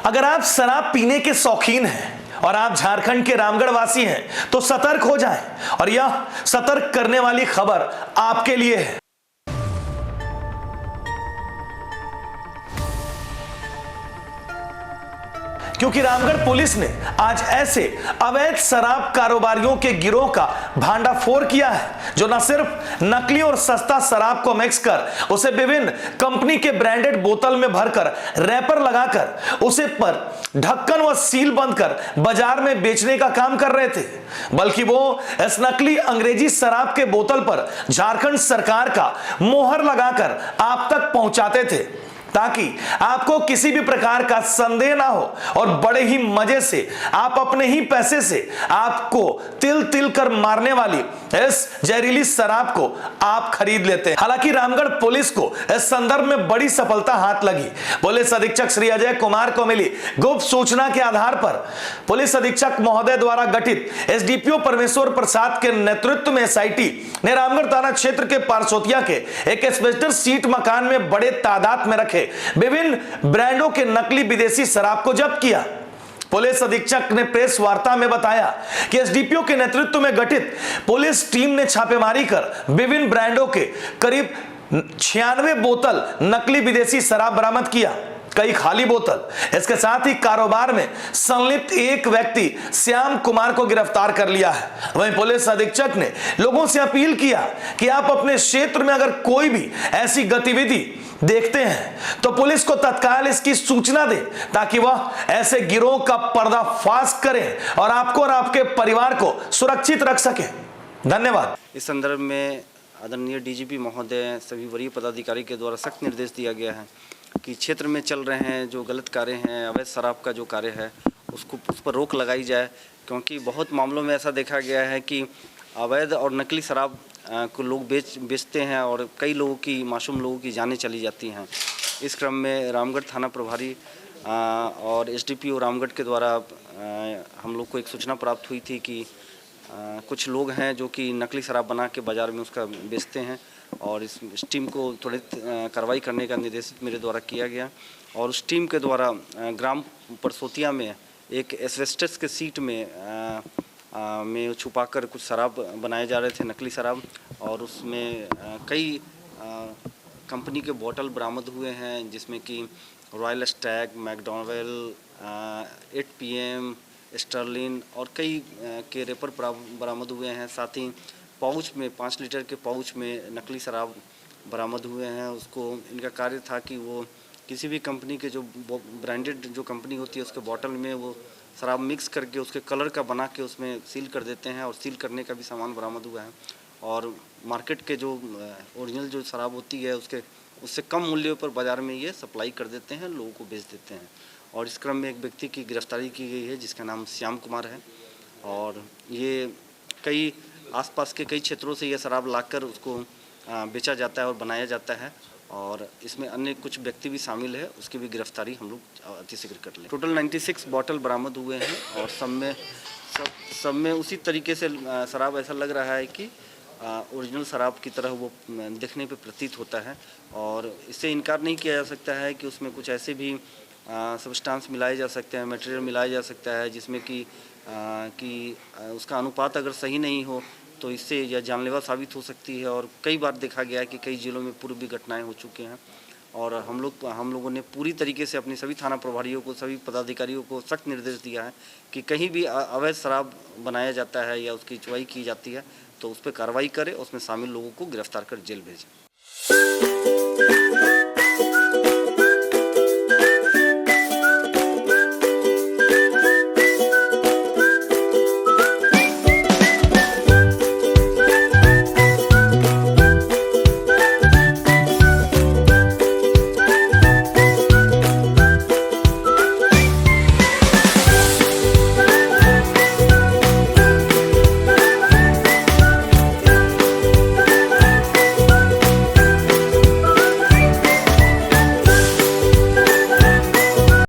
अगर आप शराब पीने के शौकीन हैं और आप झारखंड के रामगढ़ वासी हैं तो सतर्क हो जाएं और यह सतर्क करने वाली खबर आपके लिए है। क्योंकि रामगढ़ पुलिस ने आज ऐसे अवैध शराब कारोबारियों के गिरोह का भांडाफोड़ किया है जो न सिर्फ नकली और सस्ता शराब को मिक्स कर उसे विभिन्न कंपनी के ब्रांडेड बोतल में भरकर रैपर लगाकर उसे पर ढक्कन व सील बंद कर बाजार में बेचने का काम कर रहे थे, बल्कि वो इस नकली अंग्रेजी शराब के बोतल पर झारखंड सरकार का मोहर लगाकर आप तक पहुंचाते थे ताकि आपको किसी भी प्रकार का संदेह ना हो और बड़े ही मजे से आप अपने ही पैसे से आपको तिल तिल कर मारने वाली इस जहरीली शराब को आप खरीद लेते हैं। हालांकि रामगढ़ पुलिस को इस संदर्भ में बड़ी सफलता हाथ लगी। पुलिस अधीक्षक श्री अजय कुमार को मिली गुप्त सूचना के आधार पर पुलिस अधीक्षक महोदय द्वारा गठित एसडीपीओ परमेश्वर प्रसाद के नेतृत्व में एसआईटी ने रामगढ़ थाना क्षेत्र के पारसोतिया के एक एस्बेस्टर सीट मकान में बड़े तादाद में रखे विभिन्न ब्रांडों के नकली विदेशी शराब को जब्त किया। पुलिस अधीक्षक ने प्रेस वार्ता में बताया कि एसडीपीओ के नेतृत्व में गठित पुलिस टीम ने छापेमारी कर विभिन्न ब्रांडों के करीब 96 बोतल नकली विदेशी शराब बरामद किया, कई खाली बोतल। इसके साथ ही कारोबार में संलिप्त एक व्यक्ति श्याम कुमार को गिरफ्तार कर लिया है। वहीं पुलिस अधीक्षक ने लोगों से अपील किया कि आप अपने क्षेत्र में अगर कोई भी ऐसी गतिविधि देखते हैं तो पुलिस को तत्काल इसकी सूचना दें ताकि वह ऐसे गिरोह का पर्दाफाश करें और आपको और आपके परिवार को सुरक्षित रख सके। धन्यवाद। इस संदर्भ में आदरणीय डीजीपी महोदय सभी वरीय पदाधिकारी के द्वारा सख्त निर्देश दिया गया है कि क्षेत्र में चल रहे हैं जो गलत कार्य हैं, अवैध शराब का जो कार्य है उस पर रोक लगाई जाए, क्योंकि बहुत मामलों में ऐसा देखा गया है कि अवैध और नकली शराब को लोग बेचते हैं और कई लोगों की, मासूम लोगों की जानें चली जाती हैं। इस क्रम में रामगढ़ थाना प्रभारी और एसडीपीओ रामगढ़ के द्वारा हम लोग को एक सूचना प्राप्त हुई थी कि कुछ लोग हैं जो कि नकली शराब बना के बाज़ार में उसका बेचते हैं और इस टीम को त्वरित कार्रवाई करने का निर्देश मेरे द्वारा किया गया और उस टीम के द्वारा ग्राम परसोतिया में एक एस्बेस्टस के सीट में छुपाकर कुछ शराब बनाए जा रहे थे, नकली शराब, और उसमें कई कंपनी के बोतल बरामद हुए हैं जिसमें कि royal Stag, McDowell, 8 PM, Stalin और कई के रेपर बरामद हुए हैं। साथ ही पाउच में 5 लीटर के पाउच में नकली शराब बरामद हुए हैं। उसको इनका कार्य था कि वो किसी भी कंपनी के जो ब्रांडेड जो कंपनी होती है उसके बॉटल में वो शराब मिक्स करके उसके कलर का बना के उसमें सील कर देते हैं और सील करने का भी सामान बरामद हुआ है और मार्केट के जो ओरिजिनल जो शराब होती है उससे कम मूल्य पर बाज़ार में ये सप्लाई कर देते हैं, लोगों को बेच देते हैं। और इस क्रम में एक व्यक्ति की गिरफ्तारी की गई है जिसका नाम श्याम कुमार है और ये कई आसपास के कई क्षेत्रों से ये शराब लाकर उसको बेचा जाता है और बनाया जाता है और इसमें अन्य कुछ व्यक्ति भी शामिल है, उसकी भी गिरफ्तारी हम लोग अतिशीघ्र कर लें। टोटल 96 बॉटल बरामद हुए हैं और सब में उसी तरीके से शराब ऐसा लग रहा है कि ओरिजिनल शराब की तरह वो देखने पे प्रतीत होता है और इससे इनकार नहीं किया जा सकता है कि उसमें कुछ ऐसे भी सब्सटेंस मिलाए जा सकते हैं, मटेरियल मिलाया जा सकता है जिसमें कि उसका अनुपात अगर सही नहीं हो तो इससे यह जानलेवा साबित हो सकती है। और कई बार देखा गया है कि कई जिलों में पूर्व भी घटनाएं हो चुकी हैं और हम लोगों ने पूरी तरीके से अपने सभी थाना प्रभारियों को, सभी पदाधिकारियों को सख्त निर्देश दिया है कि कहीं भी अवैध शराब बनाया जाता है या उसकी चुवाई की जाती है तो उस पर कार्रवाई करें, उसमें शामिल लोगों को गिरफ्तार कर जेल भेजें।